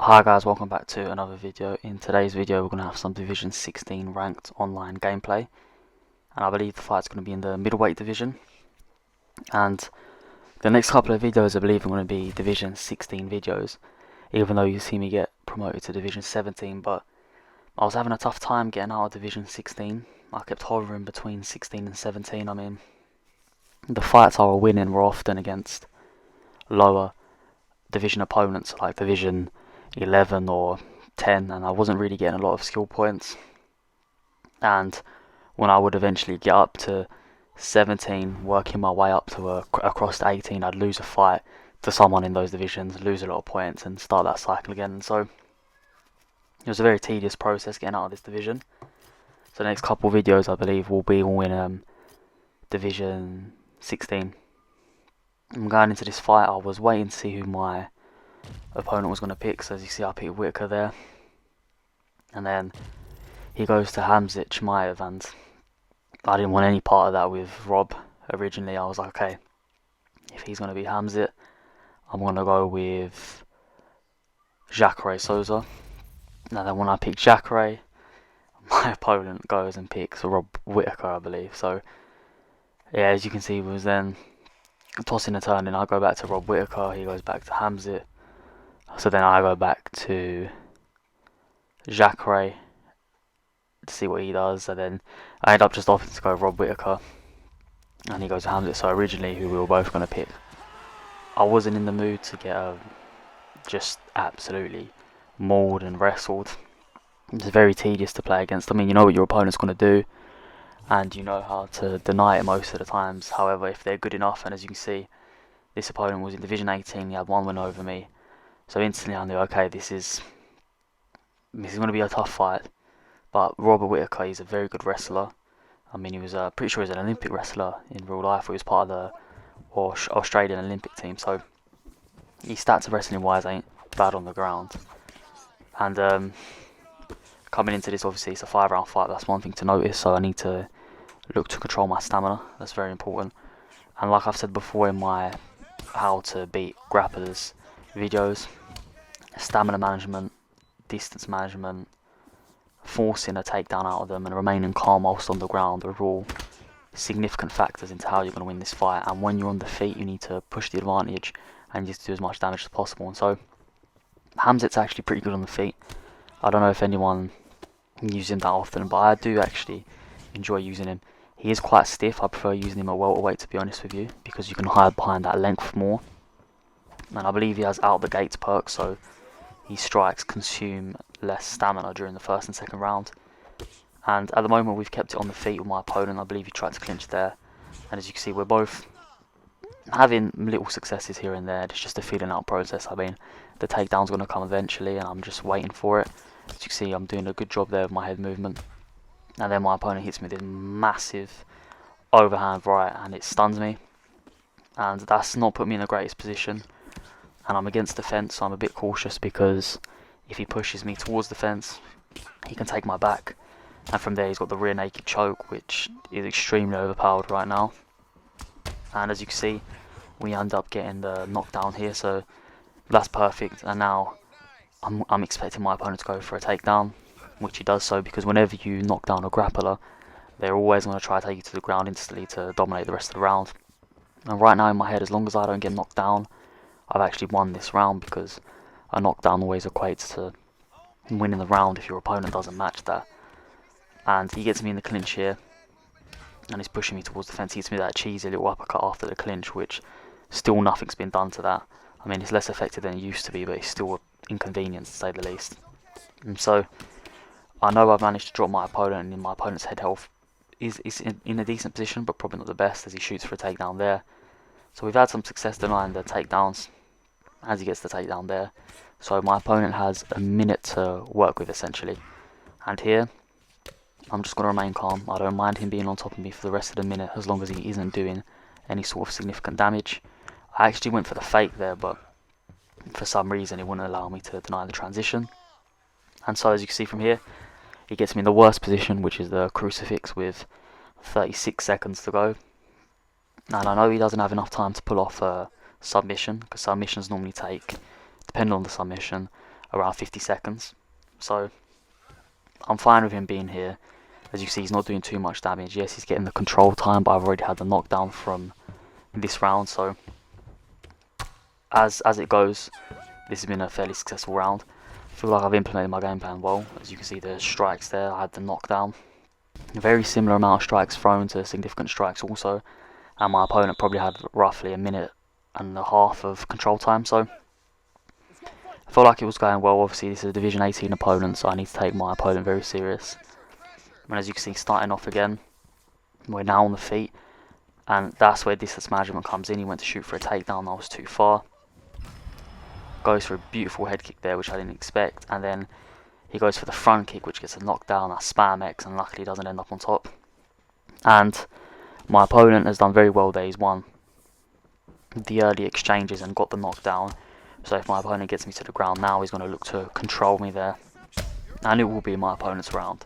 Hi guys, welcome back to another video. In today's video we're going to have some Division 16 ranked online gameplay, and I believe the fight's going to be in the middleweight division. And the next couple of videos I believe are going to be Division 16 videos, even though you see me get promoted to Division 17, but I was having a tough time getting out of Division 16. I kept hovering between 16 and 17. I mean, the fights I was winning were often against lower division opponents like Division 11 or 10, and I wasn't really getting a lot of skill points. And when I would eventually get up to 17, working my way up to across to 18, I'd lose a fight to someone in those divisions, lose a lot of points, and start that cycle again. And so it was a very tedious process getting out of this division. So the next couple of videos I believe will be all in Division 16. I'm going into this fight. I was waiting to see who my opponent was going to pick, so as you see I picked Whittaker there, and then he goes to Hamzat Chimaev, and I didn't want any part of that with Rob. Originally I was like, okay, if he's going to be Hamzat, I'm going to go with Jacare Souza. And then when I picked Jacare, my opponent goes and picks Rob Whittaker, I believe. So yeah, as you can see, we was then tossing and turning. I go back to Rob Whittaker, he goes back to Hamzat. So then I go back to Jacare to see what he does, and then I end up just opting to go Rob Whittaker, and he goes to Hamzat. So originally, who we were both going to pick, I wasn't in the mood to get just absolutely mauled and wrestled. It's very tedious to play against. I mean, you know what your opponent's going to do, and you know how to deny it most of the times. However, if they're good enough, and as you can see, this opponent was in Division 18, he had one win over me. So instantly I knew, okay, this is going to be a tough fight. But Robert Whittaker, he's a very good wrestler. I mean, he was pretty sure he's an Olympic wrestler in real life. He was part of the Australian Olympic team. So his stats of wrestling wise ain't bad on the ground. And coming into this, obviously it's a 5-round fight. That's one thing to notice. So I need to look to control my stamina. That's very important. And like I've said before in my how to beat grapplers videos, stamina management, distance management, forcing a takedown out of them, and remaining calm whilst on the ground are all significant factors into how you're going to win this fight. And when you're on the feet, you need to push the advantage and just do as much damage as possible. And so Hamzat's actually pretty good on the feet. I don't know if anyone uses him that often, but I do actually enjoy using him. He is quite stiff. I prefer using him at welterweight, to be honest with you, because you can hide behind that length more. And I believe he has out the gates perks, so his strikes consume less stamina during the first and second round. And at the moment we've kept it on the feet with my opponent. I believe he tried to clinch there, and as you can see we're both having little successes here and there. It's just a feeling out process. I mean, the takedown's going to come eventually, and I'm just waiting for it. As you can see, I'm doing a good job there with my head movement, and then my opponent hits me with this massive overhand right, and it stuns me, and that's not put me in the greatest position. And I'm against the fence, so I'm a bit cautious, because if he pushes me towards the fence, he can take my back. And from there, he's got the rear naked choke, which is extremely overpowered right now. And as you can see, we end up getting the knockdown here, so that's perfect. And now I'm expecting my opponent to go for a takedown, which he does so, because whenever you knock down a grappler, they're always going to try to take you to the ground instantly to dominate the rest of the round. And right now in my head, as long as I don't get knocked down, I've actually won this round, because a knockdown always equates to winning the round if your opponent doesn't match that. And he gets me in the clinch here, and he's pushing me towards the fence. He gets me that cheesy little uppercut after the clinch, which still nothing's been done to that. I mean, it's less effective than it used to be, but it's still an inconvenience to say the least. And so I know I've managed to drop my opponent, and my opponent's head health is in a decent position, but probably not the best, as he shoots for a takedown there. So we've had some success denying the takedowns as he gets the takedown there. So my opponent has a minute to work with, essentially. And here, I'm just going to remain calm. I don't mind him being on top of me for the rest of the minute, as long as he isn't doing any sort of significant damage. I actually went for the fake there, but for some reason it wouldn't allow me to deny the transition. And so as you can see from here, he gets me in the worst position, which is the crucifix, with 36 seconds to go. And I know he doesn't have enough time to pull off a submission, because submissions normally take, depending on the submission, around 50 seconds. So I'm fine with him being here. As you see, he's not doing too much damage. Yes, he's getting the control time, but I've already had the knockdown from this round. So as it goes, this has been a fairly successful round. I feel like I've implemented my game plan well. As you can see, the strikes there, I had the knockdown. A very similar amount of strikes thrown to significant strikes also. And my opponent probably had roughly a minute and a half of control time. So I felt like it was going well. Obviously, this is a Division 18 opponent, so I need to take my opponent very serious. And as you can see, starting off again, we're now on the feet. And that's where distance management comes in. He went to shoot for a takedown, that was too far. Goes for a beautiful head kick there, which I didn't expect. And then he goes for the front kick, which gets a knockdown. I spam X, and luckily doesn't end up on top. And my opponent has done very well there. He's won the early exchanges and got the knockdown. So if my opponent gets me to the ground now, he's going to look to control me there. And it will be my opponent's round.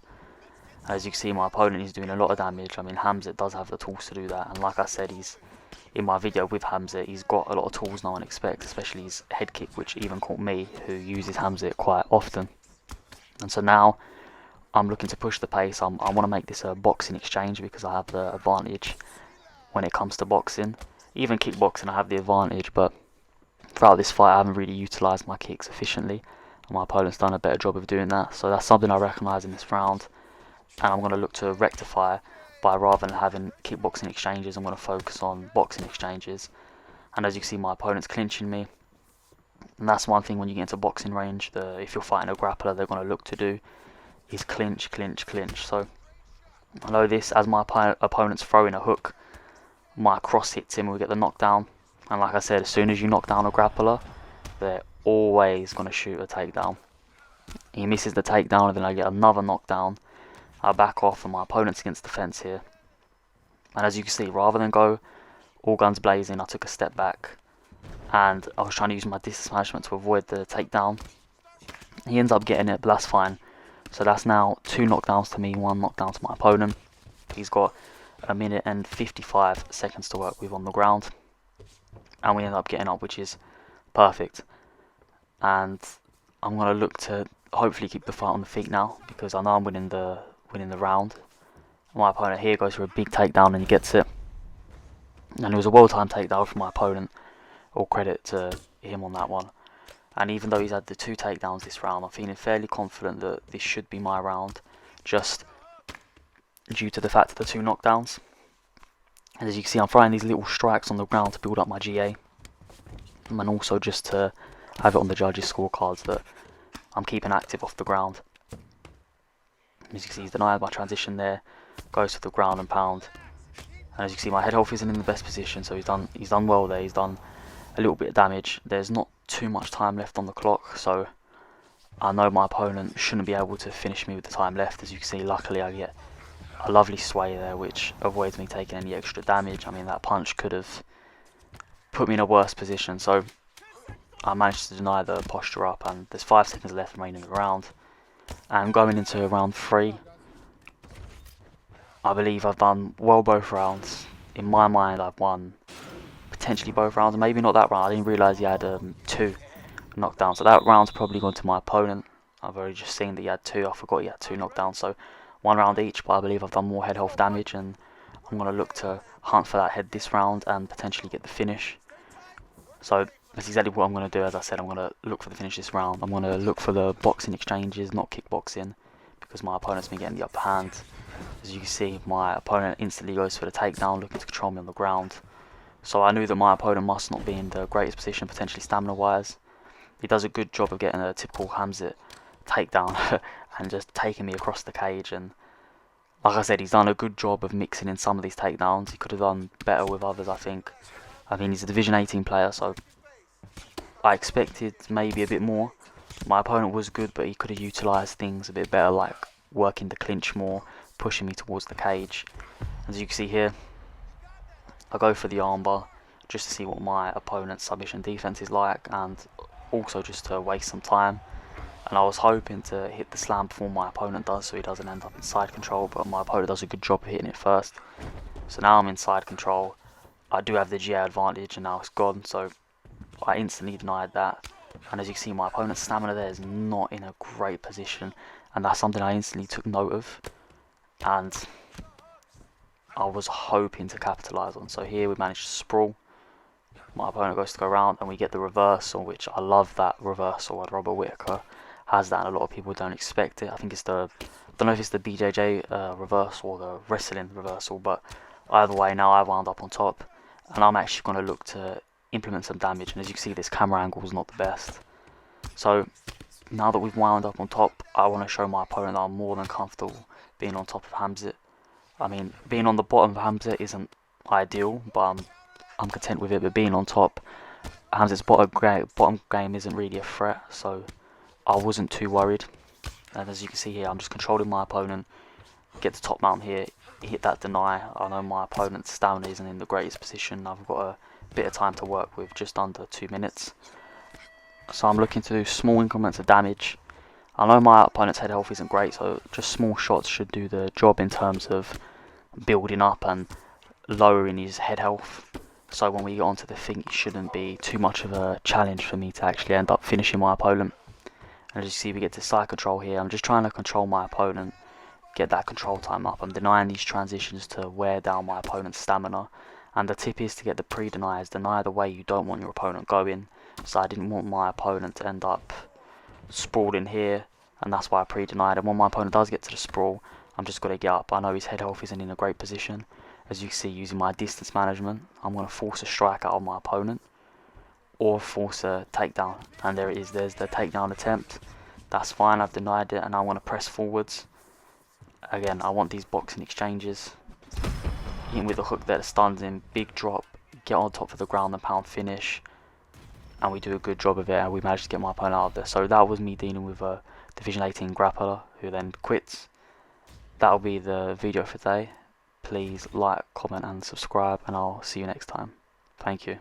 As you can see, my opponent is doing a lot of damage. I mean, Hamzat does have the tools to do that. And like I said, he's in my video with Hamzat, he's got a lot of tools no one expects, especially his head kick, which even caught me, who uses Hamzat quite often. And so now I'm looking to push the pace. I want to make this a boxing exchange because I have the advantage when it comes to boxing. Even kickboxing, I have the advantage, but throughout this fight I haven't really utilised my kicks efficiently, and my opponent's done a better job of doing that. So that's something I recognise in this round, and I'm going to look to rectify by, rather than having kickboxing exchanges, I'm going to focus on boxing exchanges. And as you can see, my opponent's clinching me, and that's one thing when you get into boxing range, if you're fighting a grappler, they're going to look to do is clinch, clinch, clinch. So I know this, as my opponent's throwing a hook, my cross hits him, we get the knockdown. And like I said, as soon as you knock down a grappler, they're always going to shoot a takedown. He misses the takedown, and then I get another knockdown. I back off, and my opponent's against the fence here. And as you can see, rather than go all guns blazing, I took a step back, and I was trying to use my distance management to avoid the takedown. He ends up getting it, but that's fine. So that's now 2 knockdowns to me, 1 knockdown to my opponent. He's got a minute and 55 seconds to work with on the ground. And we end up getting up, which is perfect. And I'm going to look to hopefully keep the fight on the feet now, because I know I'm winning the round. My opponent here goes for a big takedown, and he gets it. And it was a well-timed takedown from my opponent. All credit to him on that one. And even though he's had the 2 takedowns this round, I'm feeling fairly confident that this should be my round, just due to the fact of the 2 knockdowns. And as you can see, I'm throwing these little strikes on the ground to build up my GA, and also just to have it on the judges' scorecards that I'm keeping active off the ground. As you can see, he's denied my transition there, goes for the ground and pound. And as you can see, my head health isn't in the best position, so he's done well there. He's done a little bit of damage. There's not too much time left on the clock, so I know my opponent shouldn't be able to finish me with the time left. As you can see, luckily I get a lovely sway there, which avoids me taking any extra damage. I mean, that punch could have put me in a worse position, so I managed to deny the posture up, and there's 5 seconds left remaining in the round. And going into round 3, I believe I've done well both rounds. In my mind, I've won potentially both rounds, maybe not that round. I didn't realise he had 2 knockdowns, so that round's probably gone to my opponent. I've already just seen that he had 2, I forgot he had 2 knockdowns, so 1 round each, but I believe I've done more head health damage, and I'm going to look to hunt for that head this round and potentially get the finish. So that's exactly what I'm going to do. As I said, I'm going to look for the finish this round. I'm going to look for the boxing exchanges, not kickboxing, because my opponent's been getting the upper hand. As you can see, my opponent instantly goes for the takedown, looking to control me on the ground. So I knew that my opponent must not be in the greatest position, potentially stamina-wise. He does a good job of getting a typical Hamzat takedown and just taking me across the cage. And like I said, he's done a good job of mixing in some of these takedowns. He could have done better with others, I think. I mean, he's a Division 18 player, so I expected maybe a bit more. My opponent was good, but he could have utilised things a bit better, like working the clinch more, pushing me towards the cage. As you can see here, I go for the armbar just to see what my opponent's submission defense is like, and also just to waste some time. And I was hoping to hit the slam before my opponent does, so he doesn't end up in side control, but my opponent does a good job of hitting it first. So now I'm in side control. I do have the GA advantage, and now it's gone, so I instantly denied that. And as you can see, my opponent's stamina there is not in a great position, and that's something I instantly took note of, and I was hoping to capitalise on. So here we managed to sprawl. My opponent goes to go around, and we get the reversal, which I love that reversal. And Robert Whittaker has that, and a lot of people don't expect it. I think it's the, I don't know if it's the BJJ reversal or the wrestling reversal, but either way, now I wound up on top, and I'm actually going to look to implement some damage. And as you can see, this camera angle is not the best. So now that we've wound up on top, I want to show my opponent that I'm more than comfortable being on top of Hamzat. I mean, being on the bottom of Hamzat isn't ideal, but I'm content with it. But being on top, Hamzat's bottom game isn't really a threat, so I wasn't too worried. And as you can see here, I'm just controlling my opponent, get the top mount here, hit that deny. I know my opponent's stamina isn't in the greatest position. I've got a bit of time to work with, just under 2 minutes. So I'm looking to do small increments of damage. I know my opponent's head health isn't great, so just small shots should do the job in terms of building up and lowering his head health. So when we get onto the thing, it shouldn't be too much of a challenge for me to actually end up finishing my opponent. And as you see, we get to side control here. I'm just trying to control my opponent, get that control time up. I'm denying these transitions to wear down my opponent's stamina. And the tip is to get the pre-deniers, deny the way you don't want your opponent going. So I didn't want my opponent to end up sprawled in here, and that's why I pre-denied. And when my opponent does get to the sprawl, I'm just going to get up. I know his head health isn't in a great position. As you can see, using my distance management, I'm going to force a strike out of my opponent, or force a takedown. And there it is, there's the takedown attempt. That's fine, I've denied it, and I want to press forwards. Again, I want these boxing exchanges. Hitting with the hook there that stuns him, big drop, get on top of the ground and pound finish. And we do a good job of it, and we managed to get my opponent out of there. So that was me dealing with a Division 18 grappler who then quits. That'll be the video for today. Please like, comment and subscribe, and I'll see you next time. Thank you.